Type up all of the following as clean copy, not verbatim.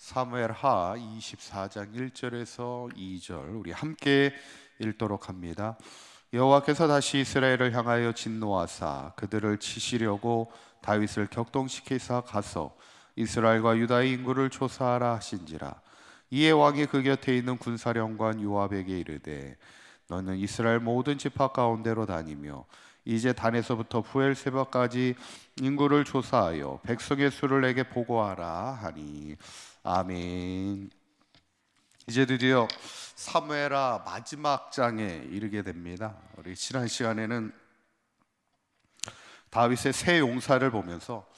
사무엘하 24장 1절에서 2절 우리 함께 읽도록 합니다. 여호와께서 다시 이스라엘을 향하여 진노하사 그들을 치시려고 다윗을 격동시키사 가서 이스라엘과 유다의 인구를 조사하라 하신지라. 이에 왕이 그 곁에 있는 군사령관 요압에게 이르되 너는 이스라엘 모든 지파 가운데로 다니며 이제 단에서부터 부엘세바까지 인구를 조사하여 백성의 수를 내게 보고하라 하니. 아멘. 이제 드디어 사무엘하 마지막 장에 이르게 됩니다. 우리 지난 시간에는 다윗의 새 용사를 보면서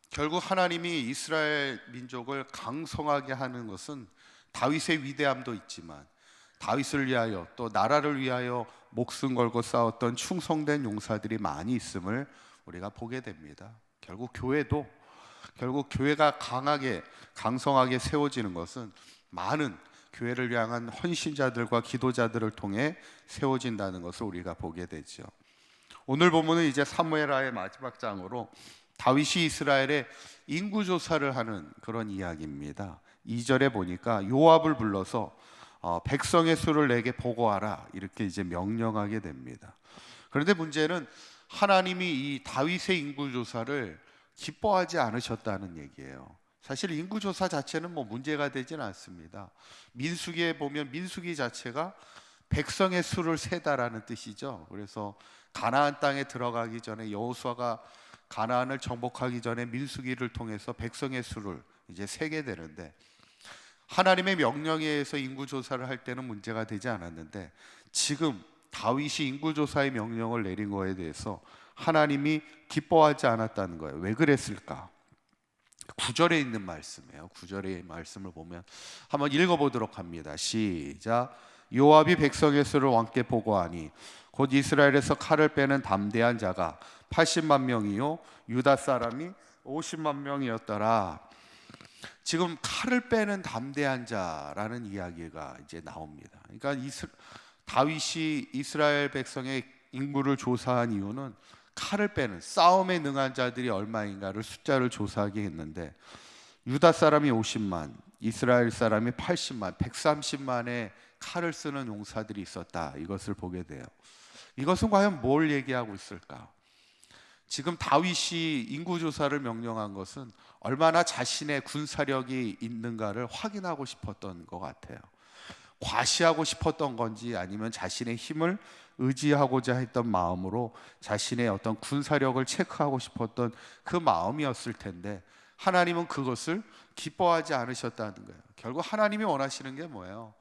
결국 하나님이 이스라엘 민족을 강성하게 하는 것은 다윗의 위대함도 있지만 다윗을 위하여 또 나라를 위하여 목숨 걸고 싸웠던 충성된 용사들이 많이 있음을 우리가 보게 됩니다. 결국 교회가 강성하게 세워지는 것은 많은 교회를 향한 헌신자들과 기도자들을 통해 세워진다는 것을 우리가 보게 되죠. 오늘 본문은 이제 사무엘하의 마지막 장으로 다윗이 이스라엘의 인구조사를 하는 그런 이야기입니다. 2절에 보니까 요압을 불러서 백성의 수를 내게 보고하라 이렇게 이제 명령하게 됩니다. 그런데 문제는 하나님이 이 다윗의 인구조사를 기뻐하지 않으셨다는 얘기예요. 사실 인구조사 자체는 문제가 되지는 않습니다. 민수기에 보면 민수기 자체가 백성의 수를 세다라는 뜻이죠. 그래서 가나안 땅에 들어가기 전에 여호수아가 가나안을 정복하기 전에 민수기를 통해서 백성의 수를 이제 세게 되는데 하나님의 명령에 의해서 인구조사를 할 때는 문제가 되지 않았는데 지금 다윗이 인구조사의 명령을 내린 거에 대해서 하나님이 기뻐하지 않았다는 거예요. 왜 그랬을까? 9절에 있는 말씀이에요. 9절의 말씀을 보면 한번 읽어보도록 합니다. 시작. 요압이 백성의 수를 왕께 보고하니 곧 이스라엘에서 칼을 빼는 담대한 자가 80만 명이요 유다 사람이 50만 명이었더라. 지금 칼을 빼는 담대한 자라는 이야기가 이제 나옵니다. 그러니까 다윗이 이스라엘 백성의 인구를 조사한 이유는 칼을 빼는 싸움에 능한 자들이 얼마인가를 숫자를 조사하게 했는데 유다 사람이 50만, 이스라엘 사람이 80만, 130만의 칼을 쓰는 용사들이 있었다. 이것을 보게 돼요. 이것은 과연 뭘 얘기하고 있을까? 지금 다윗이 인구조사를 명령한 것은 얼마나 자신의 군사력이 있는가를 확인하고 싶었던 것 같아요. 과시하고 싶었던 건지 아니면 자신의 힘을 의지하고자 했던 마음으로 자신의 어떤 군사력을 체크하고 싶었던 그 마음이었을 텐데 하나님은 그것을 기뻐하지 않으셨다는 거예요. 결국 하나님이 원하시는 게 뭐예요?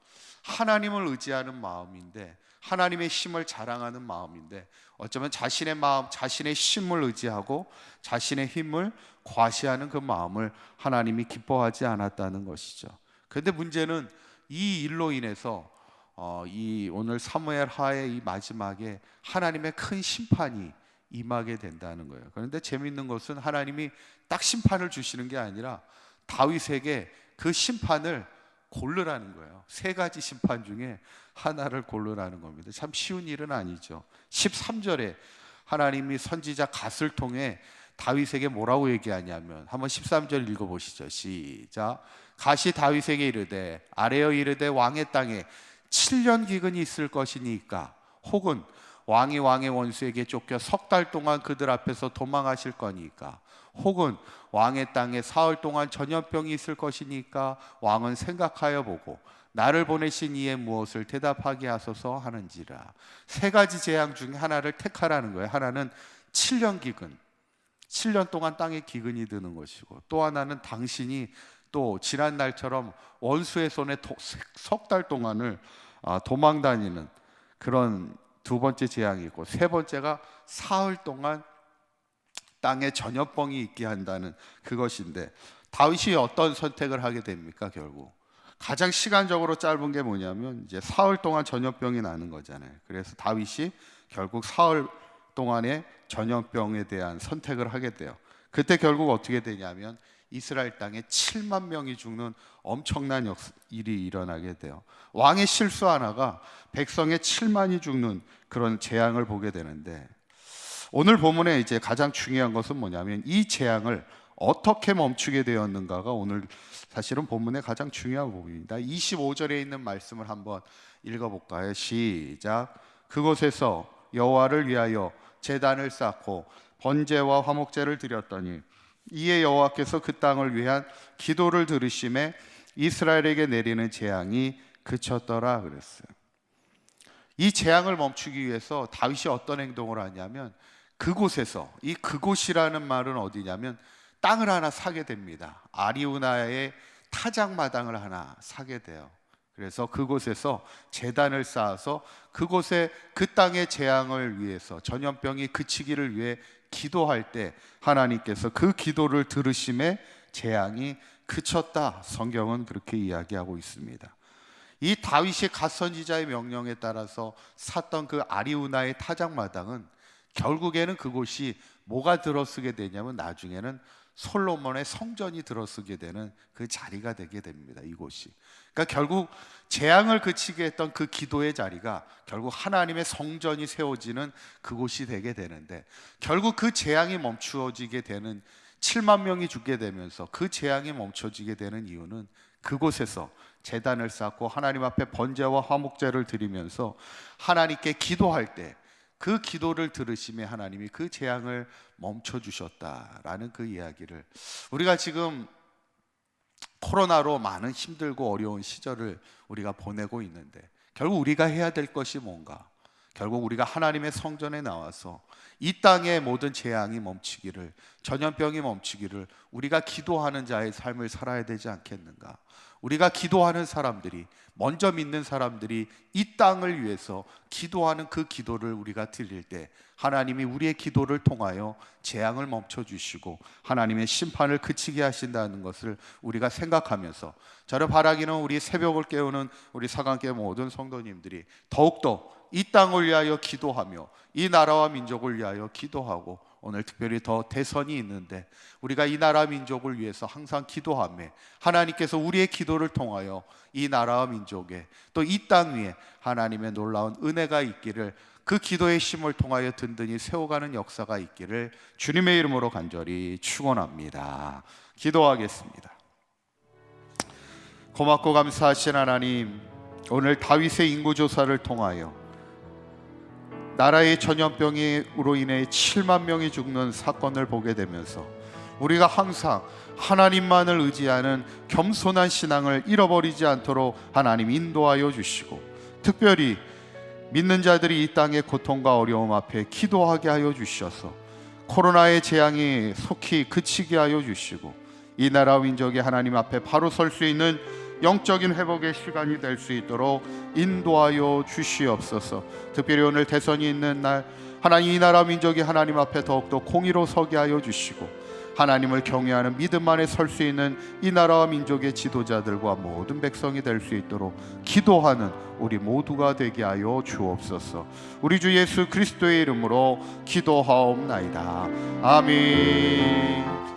하나님을 의지하는 마음인데 하나님의 힘을 자랑하는 마음인데 어쩌면 자신의 마음, 자신의 힘을 의지하고 자신의 힘을 과시하는 그 마음을 하나님이 기뻐하지 않았다는 것이죠. 그런데 문제는 이 일로 인해서 이 오늘 사무엘하의 이 마지막에 하나님의 큰 심판이 임하게 된다는 거예요. 그런데 재미있는 것은 하나님이 딱 심판을 주시는 게 아니라 다윗에게 그 심판을 고르라는 거예요. 세 가지 심판 중에 하나를 고르라는 겁니다. 참 쉬운 일은 아니죠. 13절에 하나님이 선지자 갓을 통해 다윗에게 뭐라고 얘기하냐면 한번 13절 읽어보시죠. 시작. 갓이 다윗에게 이르되 아뢰어 이르되 왕의 땅에 7년 기근이 있을 것이니까 혹은 왕이 왕의 원수에게 쫓겨 석 달 동안 그들 앞에서 도망하실 거니까 혹은 왕의 땅에 사흘 동안 전염병이 있을 것이니까 왕은 생각하여 보고 나를 보내신 이에 무엇을 대답하게 하소서 하는지라. 세 가지 재앙 중에 하나를 택하라는 거예요. 하나는 7년 기근, 7년 동안 땅에 기근이 드는 것이고 또 하나는 당신이 또 지난 날처럼 원수의 손에 석 달 동안을 도망 다니는 그런 두 번째 재앙이 있고 세 번째가 사흘 동안 땅에 전염병이 있게 한다는 그것인데 다윗이 어떤 선택을 하게 됩니까? 결국 가장 시간적으로 짧은 게 뭐냐면 이제 사흘 동안 전염병이 나는 거잖아요. 그래서 다윗이 결국 사흘 동안의 전염병에 대한 선택을 하게 돼요. 그때 결국 어떻게 되냐면 이스라엘 땅에 7만 명이 죽는 엄청난 일이 일어나게 돼요. 왕의 실수 하나가 백성의 7만이 죽는 그런 재앙을 보게 되는데 오늘 본문에 이제 가장 중요한 것은 뭐냐면 이 재앙을 어떻게 멈추게 되었는가가 오늘 사실은 본문의 가장 중요한 부분입니다. 25절에 있는 말씀을 한번 읽어볼까요? 시작. 그곳에서 여호와를 위하여 제단을 쌓고 번제와 화목제를 드렸더니 이에 여호와께서 그 땅을 위한 기도를 들으심에 이스라엘에게 내리는 재앙이 그쳤더라 그랬어요. 이 재앙을 멈추기 위해서 다윗이 어떤 행동을 하냐면 그곳에서, 이 그곳이라는 말은 어디냐면 땅을 하나 사게 됩니다. 아리우나의 타작마당을 하나 사게 돼요. 그래서 그곳에서 제단을 쌓아서 그곳에 그 땅의 재앙을 위해서, 전염병이 그치기를 위해 기도할 때 하나님께서 그 기도를 들으심에 재앙이 그쳤다. 성경은 그렇게 이야기하고 있습니다. 이 다윗이 갓선지자의 명령에 따라서 샀던 그 아리우나의 타작마당은 결국에는 그곳이 뭐가 들어서게 되냐면 나중에는 솔로몬의 성전이 들어서게 되는 그 자리가 되게 됩니다. 이곳이. 그러니까 결국 재앙을 그치게 했던 그 기도의 자리가 결국 하나님의 성전이 세워지는 그곳이 되게 되는데, 결국 그 재앙이 멈추어지게 되는 7만 명이 죽게 되면서 그 재앙이 멈춰지게 되는 이유는 그곳에서 제단을 쌓고 하나님 앞에 번제와 화목제를 드리면서 하나님께 기도할 때 그 기도를 들으시며 하나님이 그 재앙을 멈춰주셨다라는 그 이야기를, 우리가 지금 코로나로 많은 힘들고 어려운 시절을 우리가 보내고 있는데 결국 우리가 해야 될 것이 뭔가? 결국 우리가 하나님의 성전에 나와서 이 땅의 모든 재앙이 멈추기를, 전염병이 멈추기를 우리가 기도하는 자의 삶을 살아야 되지 않겠는가? 우리가 기도하는 사람들이, 먼저 믿는 사람들이 이 땅을 위해서 기도하는 그 기도를 우리가 드릴 때 하나님이 우리의 기도를 통하여 재앙을 멈춰주시고 하나님의 심판을 그치게 하신다는 것을 우리가 생각하면서, 저를 바라기는 우리 새벽을 깨우는 우리 사강교회 모든 성도님들이 더욱더 이 땅을 위하여 기도하며 이 나라와 민족을 위하여 기도하고, 오늘 특별히 더 대선이 있는데 우리가 이 나라 민족을 위해서 항상 기도하며 하나님께서 우리의 기도를 통하여 이 나라와 민족에 또 이 땅 위에 하나님의 놀라운 은혜가 있기를, 그 기도의 힘을 통하여 든든히 세워가는 역사가 있기를 주님의 이름으로 간절히 축원합니다. 기도하겠습니다. 고맙고 감사하신 하나님, 오늘 다윗의 인구조사를 통하여 나라의 전염병으로 인해 7만 명이 죽는 사건을 보게 되면서 우리가 항상 하나님만을 의지하는 겸손한 신앙을 잃어버리지 않도록 하나님 인도하여 주시고, 특별히 믿는 자들이 이 땅의 고통과 어려움 앞에 기도하게 하여 주셔서 코로나의 재앙이 속히 그치게 하여 주시고 이 나라 민족이 하나님 앞에 바로 설 수 있는 영적인 회복의 시간이 될 수 있도록 인도하여 주시옵소서. 특별히 오늘 대선이 있는 날 하나님, 이 나라 민족이 하나님 앞에 더욱더 공의로 서게 하여 주시고 하나님을 경외하는 믿음 안에 설 수 있는 이 나라와 민족의 지도자들과 모든 백성이 될 수 있도록 기도하는 우리 모두가 되게 하여 주옵소서. 우리 주 예수 그리스도의 이름으로 기도하옵나이다. 아멘.